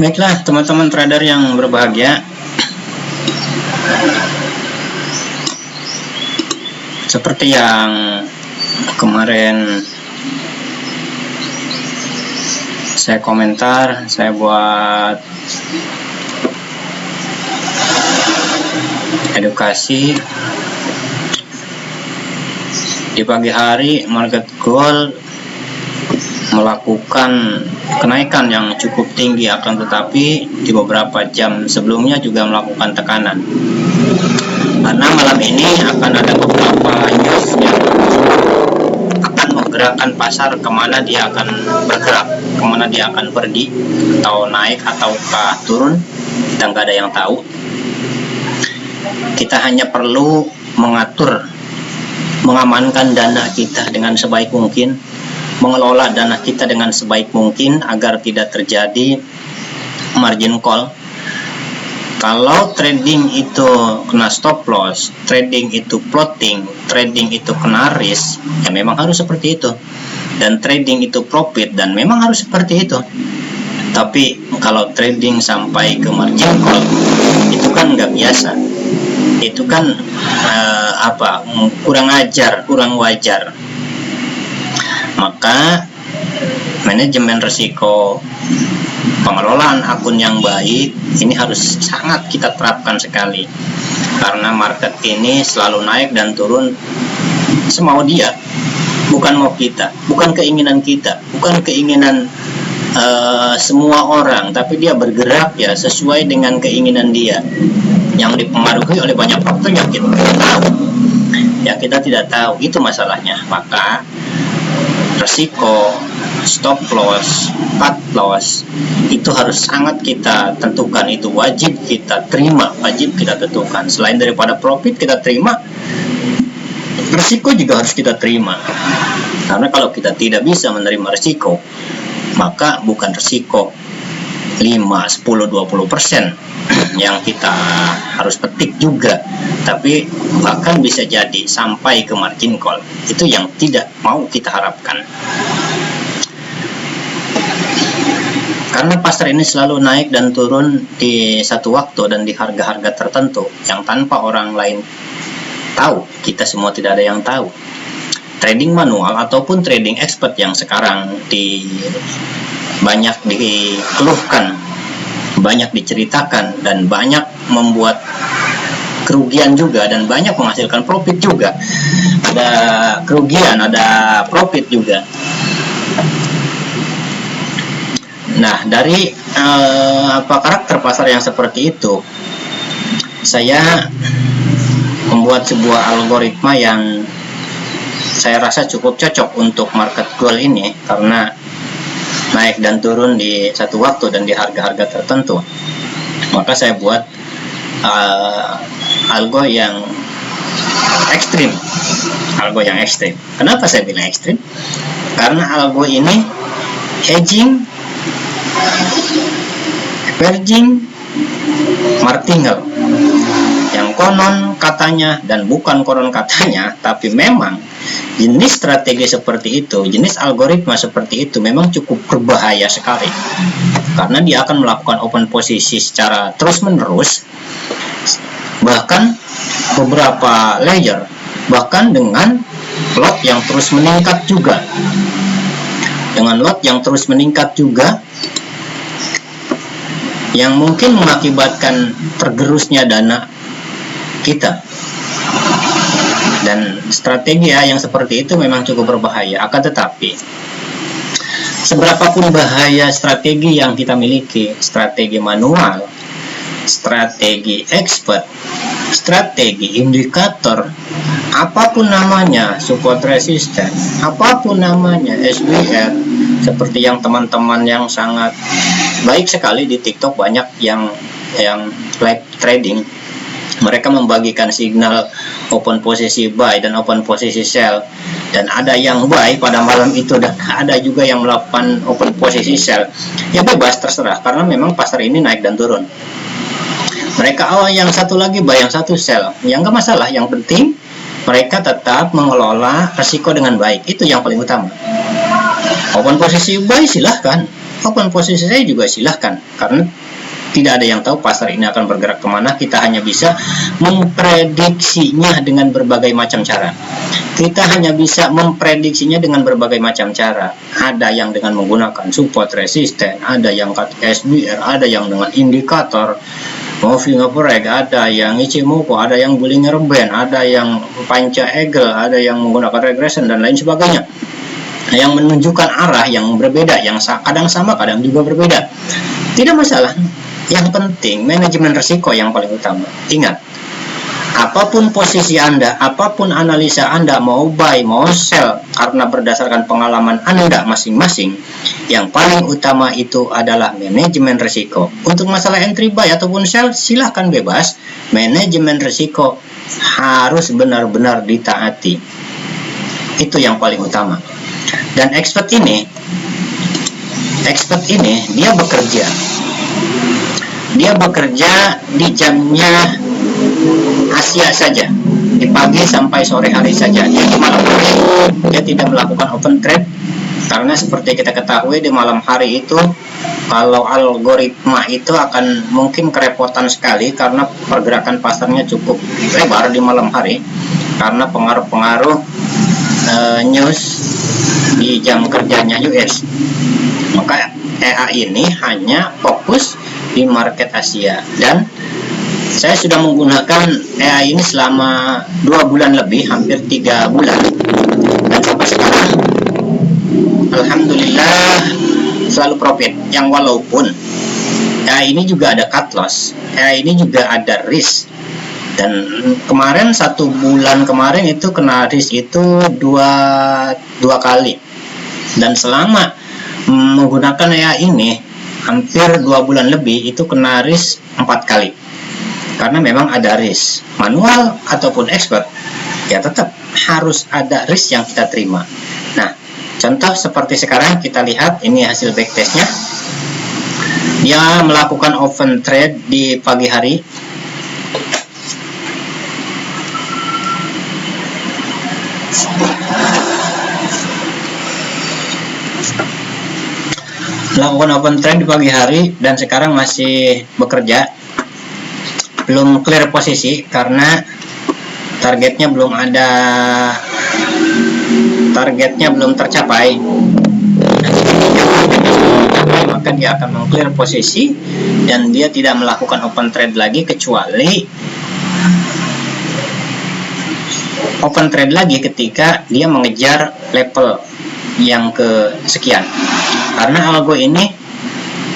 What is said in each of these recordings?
Baiklah teman-teman trader yang berbahagia, seperti yang kemarin saya komentar, saya buat edukasi di pagi hari. Market gold melakukan kenaikan yang cukup tinggi, akan tetapi di beberapa jam sebelumnya juga melakukan tekanan, karena malam ini akan ada beberapa news yang akan menggerakkan pasar kemana dia akan bergerak, kemana dia akan pergi, atau naik ataukah turun, kita nggak ada yang tahu. Kita hanya perlu mengatur, mengamankan dana kita dengan sebaik mungkin, mengelola dana kita dengan sebaik mungkin agar tidak terjadi margin call. Kalau trading itu kena stop loss, trading itu plotting, trading itu kena risk, ya memang harus seperti itu. Dan trading itu profit, dan memang harus seperti itu. Tapi kalau trading sampai ke margin call, itu kan nggak biasa. Itu kan kurang ajar, kurang wajar. Maka manajemen risiko, pengelolaan akun yang baik ini harus sangat kita terapkan sekali, karena market ini selalu naik dan turun semau dia, bukan mau kita, bukan keinginan kita, bukan keinginan semua orang, tapi dia bergerak ya sesuai dengan keinginan dia, yang dipengaruhi oleh banyak faktor yang kita tidak tahu. Ya kita tidak tahu, itu masalahnya. Maka resiko, stop loss, cut loss itu harus sangat kita tentukan, itu wajib kita terima, wajib kita tentukan. Selain daripada profit kita terima, resiko juga harus kita terima. Karena kalau kita tidak bisa menerima resiko, maka bukan resiko 5, 10, 20% yang kita harus petik juga, tapi bahkan bisa jadi sampai ke margin call. Itu yang tidak mau kita harapkan. Karena pasar ini selalu naik dan turun di satu waktu dan di harga-harga tertentu yang tanpa orang lain tahu, kita semua tidak ada yang tahu. Trading manual ataupun trading expert yang sekarang banyak dikeluhkan, banyak diceritakan, dan banyak membuat kerugian juga, dan banyak menghasilkan profit juga. Ada kerugian, ada profit juga. Nah, dari karakter pasar yang seperti itu, saya membuat sebuah algoritma yang saya rasa cukup cocok untuk market gold ini, karena naik dan turun di satu waktu dan di harga-harga tertentu. Maka saya buat algo yang ekstrim. Algo yang ekstrim. Kenapa saya bilang ekstrim? Karena algo ini hedging, averaging, martingale, yang konon katanya dan bukan konon katanya, tapi memang jenis strategi seperti itu, jenis algoritma seperti itu memang cukup berbahaya sekali, karena dia akan melakukan open posisi secara terus-menerus, bahkan beberapa layer, bahkan dengan lot yang terus meningkat juga, yang mungkin mengakibatkan tergerusnya dana kita. Dan strategi yang seperti itu memang cukup berbahaya. Akan tetapi, seberapapun bahaya strategi yang kita miliki, strategi manual, strategi expert, strategi indikator, apapun namanya, support resistance, apapun namanya, SBR, seperti yang teman-teman yang sangat baik sekali di TikTok, banyak yang live trading, mereka membagikan signal open posisi buy dan open posisi sell, dan ada yang buy pada malam itu dan ada juga yang melakukan open posisi sell. Ya bebas, terserah, karena memang pasar ini naik dan turun. Mereka yang satu lagi buy, yang satu sell, yang nggak masalah. Yang penting mereka tetap mengelola resiko dengan baik, itu yang paling utama. Open posisi buy silahkan, open posisi saya juga silahkan, karena tidak ada yang tahu pasar ini akan bergerak kemana. Kita hanya bisa memprediksinya dengan berbagai macam cara. Ada yang dengan menggunakan support resisten, ada yang cut SBR, ada yang dengan indikator moving average, ada yang Ichimoku, ada yang Bollinger Band, ada yang panca eagle, ada yang menggunakan regression dan lain sebagainya, yang menunjukkan arah yang berbeda, yang kadang sama, kadang juga berbeda. Tidak masalah. Yang penting manajemen risiko yang paling utama. Ingat, apapun posisi Anda, apapun analisa Anda, mau buy, mau sell, karena berdasarkan pengalaman Anda masing-masing, yang paling utama itu adalah manajemen risiko. Untuk masalah entry buy ataupun sell, silahkan bebas. Manajemen risiko harus benar-benar ditaati. Itu yang paling utama. Dan expert ini dia bekerja di jamnya Asia saja, di pagi sampai sore hari saja. Dia di malam hari dia tidak melakukan open trade, karena seperti kita ketahui di malam hari itu kalau algoritma itu akan mungkin kerepotan sekali, karena pergerakan pasarnya cukup lebar di malam hari karena pengaruh-pengaruh news di jam kerjanya US. Maka EA ini hanya fokus di market Asia, dan saya sudah menggunakan EA ini selama 2 bulan lebih, hampir 3 bulan, dan sampai sekarang alhamdulillah selalu profit. Yang walaupun EA ini juga ada cut loss, EA ini juga ada risk, dan kemarin 1 bulan kemarin itu kena risk itu dua kali, dan selama menggunakan EA ini hampir 2 bulan lebih itu kena risk 4 kali, karena memang ada risk manual ataupun expert, ya tetap harus ada risk yang kita terima. Nah, contoh seperti sekarang kita lihat ini hasil backtestnya. Dia melakukan open trade di pagi hari. Melakukan open trade di pagi hari dan sekarang masih bekerja, belum clear posisi karena targetnya belum tercapai. Maka dia akan meng-clear posisi dan dia tidak melakukan open trade lagi, kecuali open trade lagi ketika dia mengejar level yang kesekian. Karena algo ini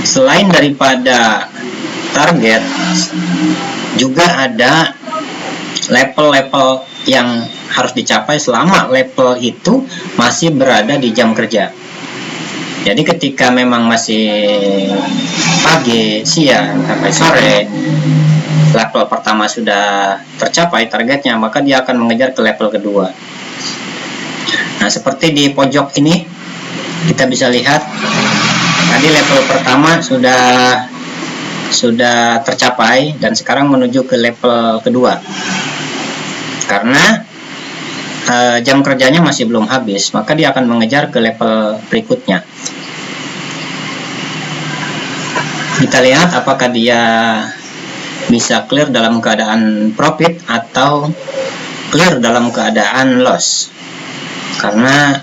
selain daripada target juga ada level-level yang harus dicapai selama level itu masih berada di jam kerja. Jadi ketika memang masih pagi, siang, sampai sore, level pertama sudah tercapai targetnya, maka dia akan mengejar ke level kedua. Nah, seperti di pojok ini kita bisa lihat tadi level pertama sudah tercapai dan sekarang menuju ke level kedua. Karena jam kerjanya masih belum habis, maka dia akan mengejar ke level berikutnya. Kita lihat apakah dia bisa clear dalam keadaan profit atau clear dalam keadaan loss, karena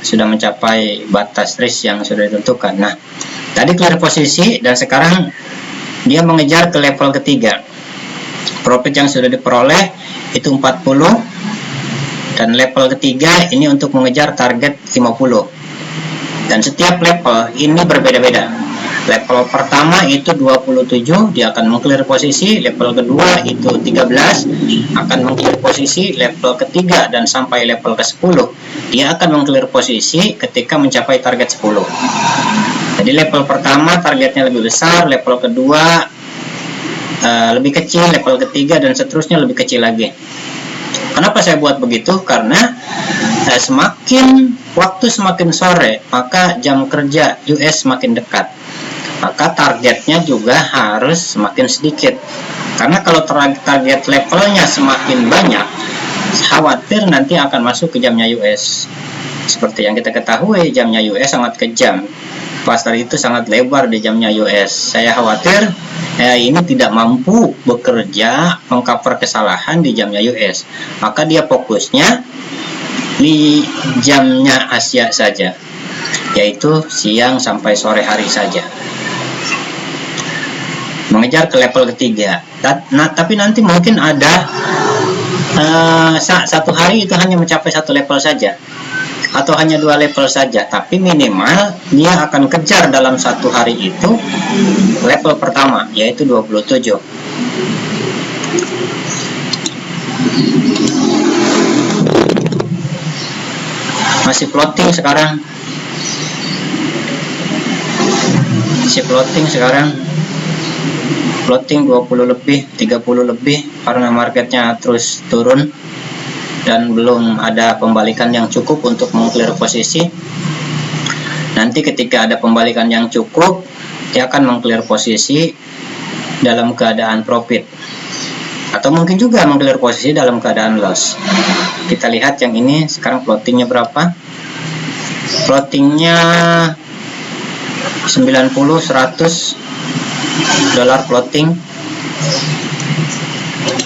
sudah mencapai batas risk yang sudah ditentukan. Nah, tadi clear posisi dan sekarang dia mengejar ke level ketiga. Profit yang sudah diperoleh itu 40, dan level ketiga ini untuk mengejar target 50. Dan setiap level ini berbeda-beda. Level pertama itu 27, dia akan meng-clear posisi. Level kedua itu 13, akan meng-clear posisi. Level ketiga dan sampai level ke-10, dia akan meng-clear posisi ketika mencapai target 10. Jadi level pertama targetnya lebih besar, level kedua lebih kecil, level ketiga dan seterusnya lebih kecil lagi. Kenapa saya buat begitu? Karena semakin sore, maka jam kerja US semakin dekat, maka targetnya juga harus semakin sedikit. Karena kalau target levelnya semakin banyak, khawatir nanti akan masuk ke jamnya US. Seperti yang kita ketahui, jamnya US sangat kejam. Pasar itu sangat lebar di jamnya US. Saya khawatir ini tidak mampu bekerja mengcover kesalahan di jamnya US. Maka dia fokusnya di jamnya Asia saja, yaitu siang sampai sore hari saja. Mengejar ke level ketiga. Nah, tapi nanti mungkin ada satu hari itu hanya mencapai satu level saja, atau hanya 2 level saja, tapi minimal dia akan kejar dalam satu hari itu level pertama, yaitu 27. Masih floating sekarang, floating 20 lebih, 30 lebih, karena marketnya terus turun dan belum ada pembalikan yang cukup untuk mengclear posisi. Nanti ketika ada pembalikan yang cukup, dia akan mengclear posisi dalam keadaan profit, atau mungkin juga mengclear posisi dalam keadaan loss. Kita lihat yang ini sekarang floatingnya berapa. Floatingnya 90-100 dolar floating.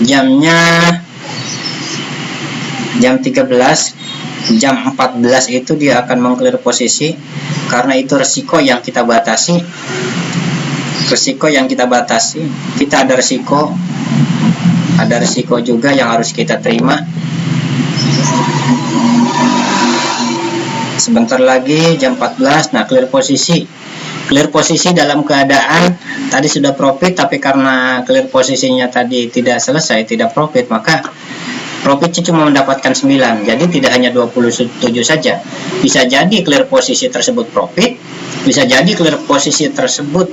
Jamnya jam 13, jam 14 itu dia akan mengclear posisi, karena itu resiko yang kita batasi. Kita ada resiko juga yang harus kita terima. Sebentar lagi jam 14. Nah, clear posisi dalam keadaan tadi sudah profit, tapi karena clear posisinya tadi tidak selesai, tidak profit, maka profitnya cuma mendapatkan 9. Jadi tidak hanya 27 saja. Bisa jadi clear posisi tersebut profit, bisa jadi clear posisi tersebut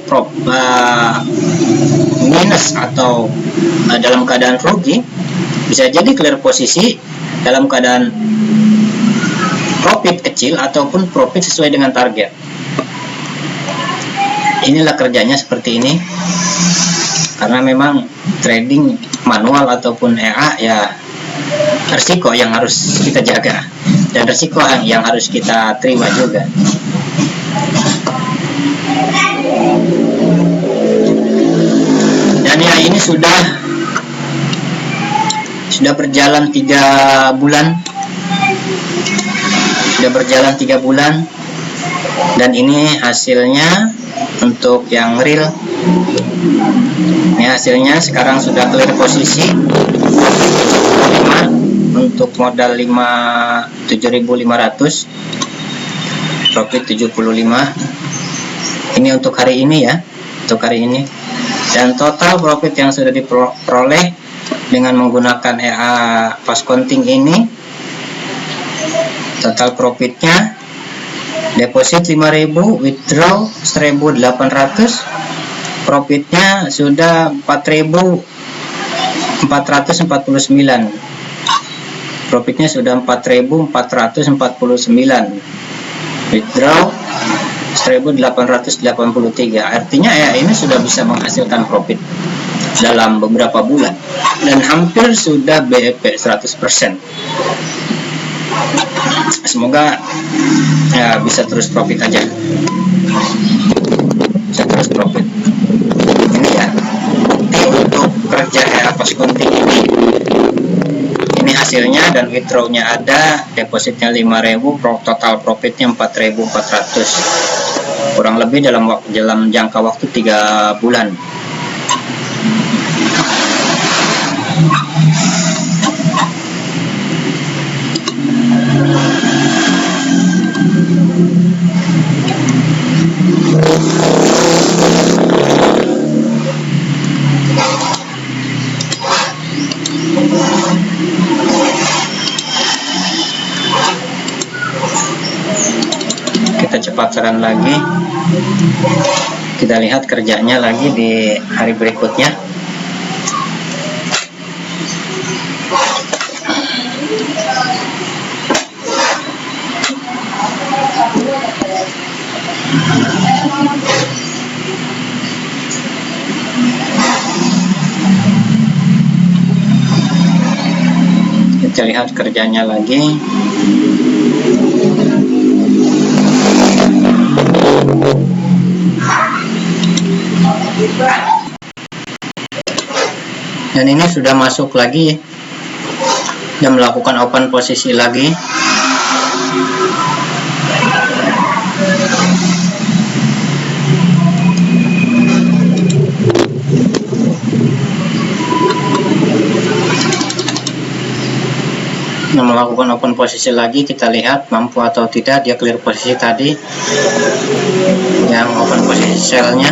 minus atau dalam keadaan rugi, bisa jadi clear posisi dalam keadaan profit kecil ataupun profit sesuai dengan target. Inilah kerjanya seperti ini, karena memang trading manual ataupun EA ya resiko yang harus kita jaga, dan resiko yang harus kita terima juga. Dan ya, ini sudah berjalan 3 bulan, dan ini hasilnya untuk yang real. Ini hasilnya sekarang sudah clear posisi 5, untuk modal 7.500, profit 75. Ini untuk hari ini ya, dan total profit yang sudah diperoleh dengan menggunakan EA fast counting ini, total profitnya deposit 5.000, withdraw 1.800, profitnya sudah 4.449. Profitnya sudah 4.449. Withdraw 1.883. Artinya ya ini sudah bisa menghasilkan profit dalam beberapa bulan, dan hampir sudah BEP 100%. Semoga ya bisa terus profit aja, ini ya bukti untuk kerja EA fast counting ini. Ini hasilnya, dan withdrawnya ada, depositnya 5.000, total profitnya 4.400, kurang lebih dalam jangka waktu 3 bulan. Kita cepat run lagi, kita lihat kerjanya lagi di hari berikutnya. Kita lihat kerjanya lagi. Dan ini sudah masuk lagi dan melakukan open posisi lagi. Nah, melakukan open posisi lagi, kita lihat mampu atau tidak dia clear posisi tadi yang open posisi selnya.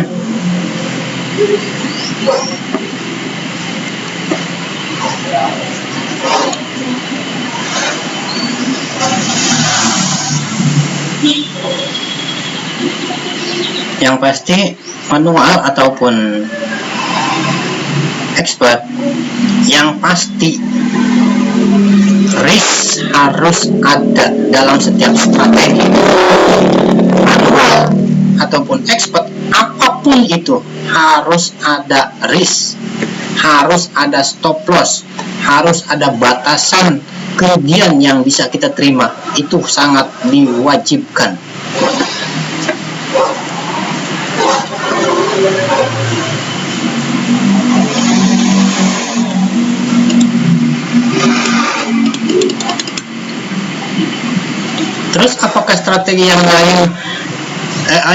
Yang pasti manual ataupun expert, yang pasti risk harus ada dalam setiap strategi. Manual ataupun expert, apapun itu harus ada risk, harus ada stop loss, harus ada batasan kerugian yang bisa kita terima. Itu sangat diwajibkan. Terus apakah strategi yang lain,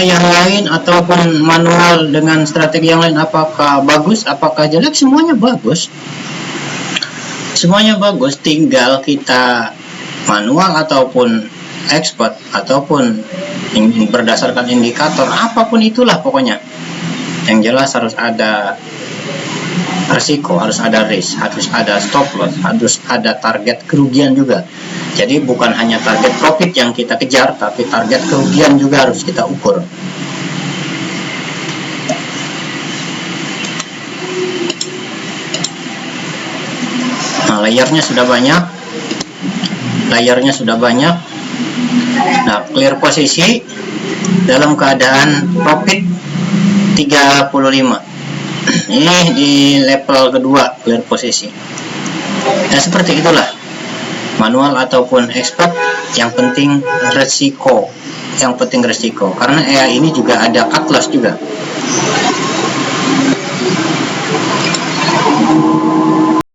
yang lain ataupun manual dengan strategi yang lain, apakah bagus, apakah jelek? Semuanya bagus. Semuanya bagus, tinggal kita manual ataupun expert ataupun berdasarkan indikator, apapun itulah pokoknya. Yang jelas harus ada risiko, harus ada risk, harus ada stop loss, harus ada target kerugian juga. Jadi bukan hanya target profit yang kita kejar, tapi target kerugian juga harus kita ukur. Nah, layarnya sudah banyak. Layarnya sudah banyak. Nah, clear posisi dalam keadaan profit 35. Ini di level kedua clear posisi. Nah, seperti itulah manual ataupun expert, yang penting resiko, karena ini juga ada cut loss juga.